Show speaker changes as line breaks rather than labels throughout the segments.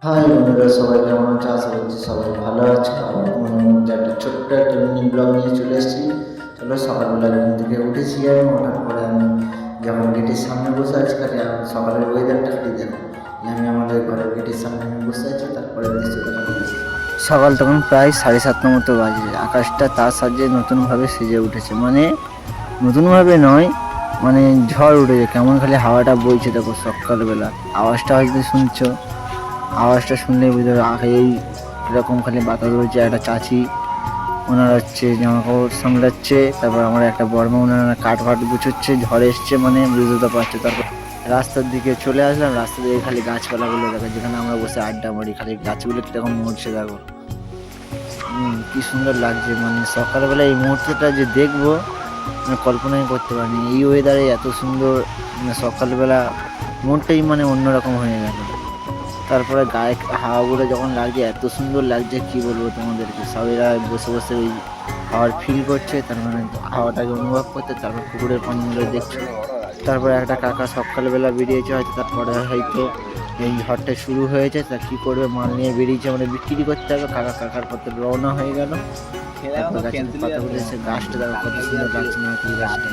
High বন্ধুরা, সবাই কেমন আছে? আশা করছি সবাই ভালো আছে। আমার মনের মধ্যে একটা ছোট্ট একটা মিনি ব্লগ নিয়ে চলে এসেছি। চলো, সকালবেলা ঘুম থেকে উঠেছি। আমি ওঠার পরে আমি যখন গেটের সামনে বসে আছি, খালি আমি সকালের ওয়েদারটা খালি দেখো। আমি আমাদের ঘরের গেটের সামনে আমি বসে আছি, তারপরে দৃশ্যটা খালি দেখছি। সকাল তখন প্রায় 7:30 মতো বাজে। আকাশটা তার সাহায্যে নতুনভাবে সেজে উঠেছে, মানে নতুনভাবে নয়, মানে ঝড় উঠেছে। কেমন খালি হাওয়াটা বইছে দেখো সকালবেলা। আওয়াজটা হয়তো শুনছো, আওয়াজটা শুনলেই বুঝতে পারবে এই কীরকম খালি বাতাস বইছে। একটা চাচি, ওনারা হচ্ছে জামা কাপড় সামলাচ্ছে, তারপর আমার একটা বর্মা, ওনারা কাঠ ফাট গুছোচ্ছে। ঝড় এসছে মানে বুঝতে পারছে। তারপর রাস্তার দিকে চলে আসলাম। রাস্তা দিকে খালি গাছপালাগুলো দেখো, যেখানে আমরা বসে আড্ডা মারি, খালি গাছগুলো কীরকম মরছে দেখো। কি সুন্দর লাগছে, মানে সকালবেলা এই মুহূর্তটা যে দেখবো মানে কল্পনাই করতে পারিনি। এই ওয়েদারে এত সুন্দর, মানে সকালবেলা মনটাই মানে অন্যরকম হয়ে গেল। তারপরে গায়ে হাওয়াগুলো যখন লাগছে এত সুন্দর লাগছে, কি বলবো তোমাদেরকে। সবাইরা বসে বসে ওই হাওয়ার ফিল করছে, তার মানে হাওয়াটাকে অনুভব করতে। তারপর পুকুরের পানিগুলো দেখছো। তারপরে একটা কাকা সকালবেলা বেরিয়েছে, হয়তো তারপরে হয়তো এই ঝড়টা শুরু হয়েছে, তা কী করবে, মাল নিয়ে বেরিয়েছে, মানে বিক্রি করতে হবে। কাকার পথে রওনা হয়ে গেল। তারপর গাছের পাতাগুলো এসে গাছটা দেখো কত সুন্দর লাগছে, নারকেল গাছটা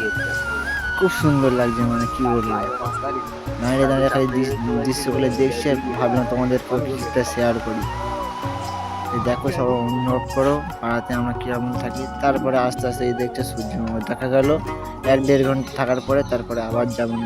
খুব সুন্দর লাগছে, মানে কি বলবো। দাঁড়িয়ে দাঁড়িয়ে খালি দৃশ্যগুলো দেখছি, আর ভাবলাম তোমাদেরকেও কিছুটা শেয়ার করি। দেখো, সবাই অনুভব করো পাড়াতে আমরা কিরকম থাকি। তারপরে আস্তে আস্তে এই দেখছে সূর্য দেখা গেল 1-1.5 ঘন্টা থাকার পরে, তারপরে আবার যাবেন।